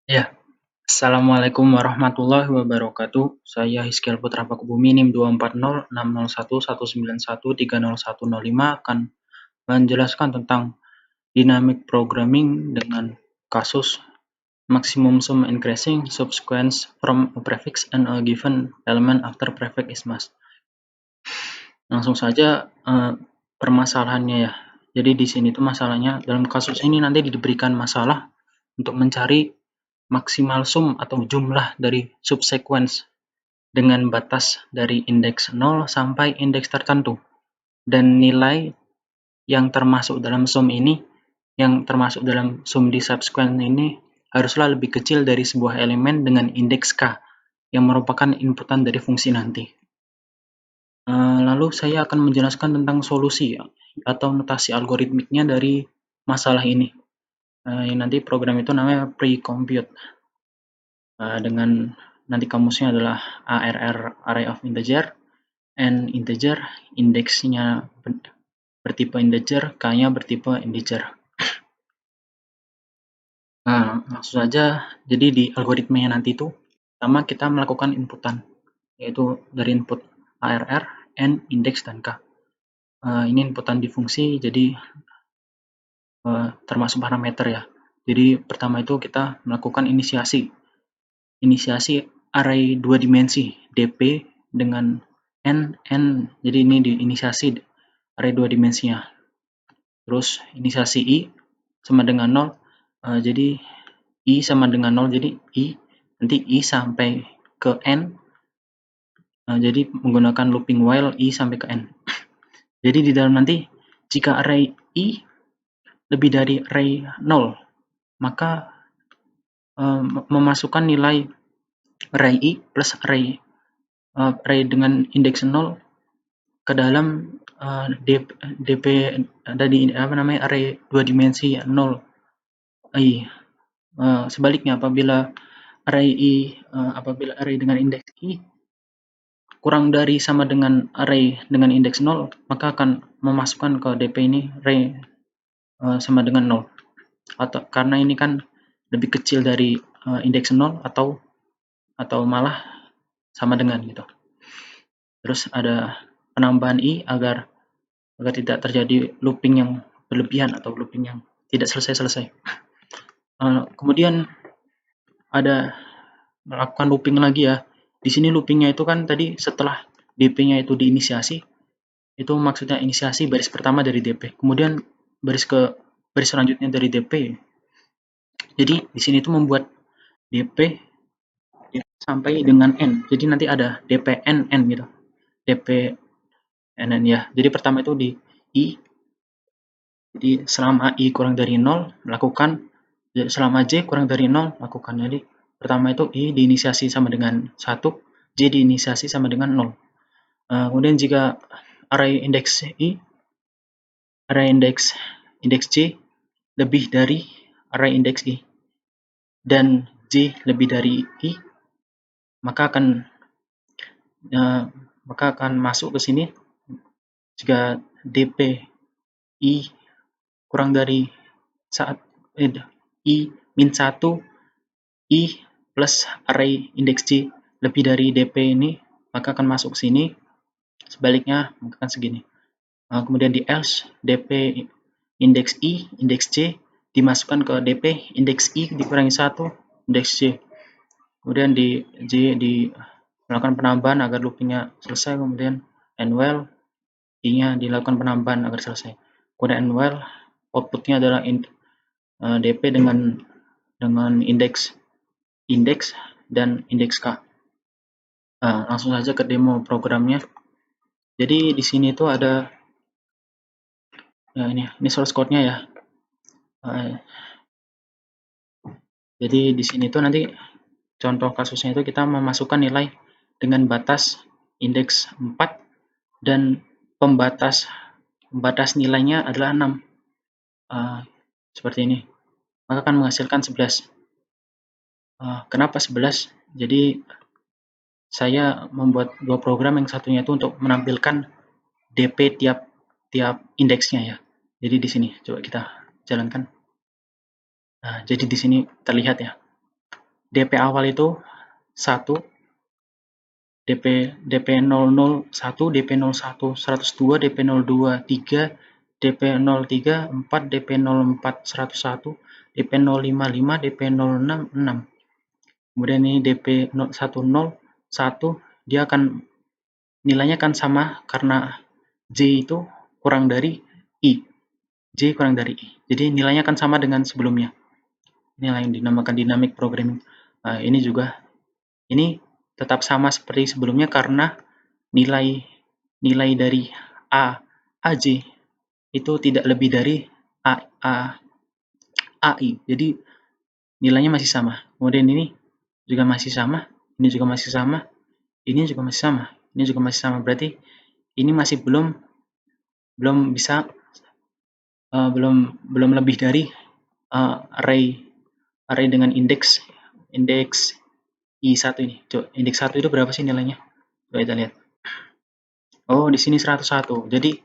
Ya, Assalamualaikum warahmatullahi wabarakatuh. Saya Hizkiel Putra Pakubumi NIM 240601191301105 akan menjelaskan tentang dynamic programming dengan kasus maximum sum increasing subsequence from a prefix and a given element after prefix is masked. Langsung saja permasalahannya ya. Jadi di sini tuh masalahnya dalam kasus ini nanti diberikan masalah untuk mencari maksimal sum atau jumlah dari subsequence dengan batas dari indeks 0 sampai indeks tertentu. Dan nilai yang termasuk dalam sum ini, yang termasuk dalam sum di subsequent ini haruslah lebih kecil dari sebuah elemen dengan indeks K yang merupakan inputan dari fungsi nanti. Lalu saya akan menjelaskan tentang solusi atau notasi algoritmiknya dari masalah ini. Nanti program itu namanya pre-compute. Dengan nanti kamusnya adalah ARR, array of integer, n integer, indeksnya bertipe integer, k-nya bertipe integer. Langsung saja, jadi di algoritmanya nanti itu, pertama kita melakukan inputan, yaitu dari input ARR, n, indeks, dan k. Ini inputan di fungsi, jadi termasuk parameter ya. Jadi pertama itu kita melakukan inisiasi array 2 dimensi, dp dengan n, jadi ini diinisiasi array 2 dimensinya. Terus inisiasi i sama dengan 0, jadi i sama dengan 0, jadi nanti i sampai ke n, jadi menggunakan looping while i sampai ke n. Jadi di dalam nanti jika array i lebih dari array 0, maka memasukkan nilai array i plus array dengan indeks 0 ke dalam dp tadi array 2 dimensi 0 i. Sebaliknya apabila array dengan indeks i kurang dari sama dengan array dengan indeks 0, maka akan memasukkan ke dp ini array sama dengan 0, atau karena ini kan lebih kecil dari indeks 0 atau malah sama dengan gitu. Terus ada penambahan i agar tidak terjadi looping yang berlebihan atau looping yang tidak selesai-selesai. Kemudian ada melakukan looping lagi ya. Di sini loopingnya itu kan tadi setelah dp-nya itu diinisiasi, itu maksudnya inisiasi baris pertama dari dp, kemudian baris selanjutnya dari dp. Jadi di sini itu membuat dp sampai dengan n. Jadi nanti ada dp n gitu. dp n ya. Jadi pertama itu di i. Jadi selama i kurang dari 0 melakukan, selama j kurang dari 0 lakukan. Jadi pertama itu i diinisiasi sama dengan 1, j diinisiasi sama dengan 0. Kemudian jika array indeks j lebih dari array indeks i dan j lebih dari i, maka akan masuk ke sini jika dp i kurang dari i min 1 i plus array indeks j lebih dari dp ini, maka akan masuk ke sini. Sebaliknya maka akan segini. Kemudian di else dp indeks i indeks j dimasukkan ke dp indeks i dikurangi 1 indeks j. Kemudian di j melakukan penambahan agar loopingnya selesai. Kemudian and while i-nya dilakukan penambahan agar selesai. Kemudian and while outputnya adalah dp dengan indeks dan indeks k. Langsung saja ke demo programnya. Jadi di sini itu ada ini source code-nya ya. Jadi di sini itu nanti contoh kasusnya itu kita memasukkan nilai dengan batas indeks 4 dan pembatas nilainya adalah 6. Seperti ini. Maka akan menghasilkan 11. Kenapa 11? Jadi saya membuat dua program, yang satunya itu untuk menampilkan dp tiap indeksnya ya. Jadi di sini coba kita jalankan. Jadi di sini terlihat ya. DP awal itu 1, DP 001, DP 01, 102, DP 02, 3, DP 03, 4, DP 04, 101, DP 055, DP 06, 6. Kemudian ini DP 10, 1, dia akan nilainya kan sama karena J itu kurang dari I. J kurang dari I. Jadi nilainya kan sama dengan sebelumnya. Inilah yang dinamakan dynamic programming. Ini juga, ini tetap sama seperti sebelumnya karena nilai dari AJ itu tidak lebih dari AI. Jadi nilainya masih sama. Kemudian ini juga masih sama, ini juga masih sama, ini juga masih sama, ini juga masih sama. Berarti ini masih belum bisa belum lebih dari array dengan indeks I1 ini. Coba indeks 1 itu berapa sih nilainya? Coba kita lihat. Oh, di sini 101. Jadi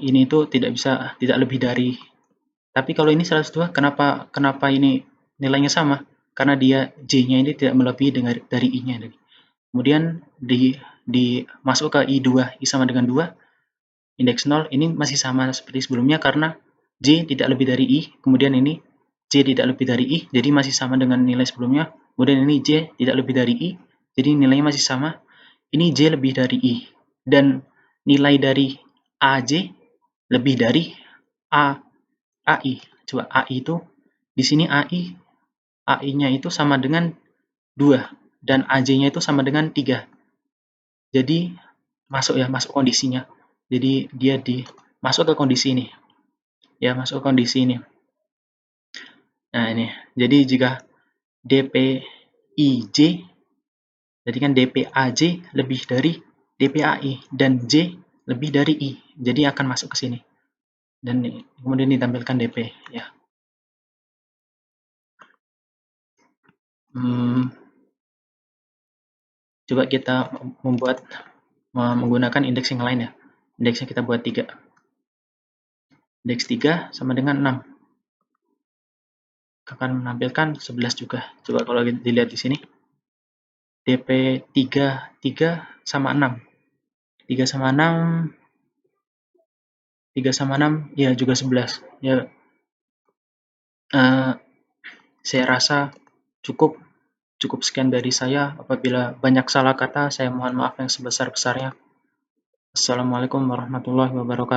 ini itu tidak lebih dari. Tapi kalau ini 102, kenapa ini nilainya sama? Karena dia J-nya ini tidak melebihi dari I-nya. Kemudian masuk ke I2, I sama dengan 2, indeks 0, ini masih sama seperti sebelumnya karena J tidak lebih dari I, kemudian ini J tidak lebih dari I, jadi masih sama dengan nilai sebelumnya. Kemudian ini J tidak lebih dari I, jadi nilainya masih sama. Ini J lebih dari I, dan nilai dari AJ lebih dari AI. Coba AI itu, di sini AI-nya itu sama dengan 2, dan AJ-nya itu sama dengan 3. Jadi masuk kondisinya. Jadi dia masuk ke kondisi ini. Ya, masuk ke kondisi ini. Nah, ini. Jadi jika DPIJ, jadi kan DPAJ lebih dari DPAI dan J lebih dari I. Jadi akan masuk ke sini. Dan kemudian ditampilkan DP, ya. Coba kita menggunakan indeks yang lain ya. Indeksnya kita buat 3. Indeks 3 sama dengan 6. Akan menampilkan 11 juga. Coba kalau dilihat di sini. DP 3 sama 6. 3 sama 6 ya juga 11. Ya, saya rasa cukup sekian dari saya. Apabila banyak salah kata, saya mohon maaf yang sebesar-besarnya. Assalamualaikum warahmatullahi wabarakatuh.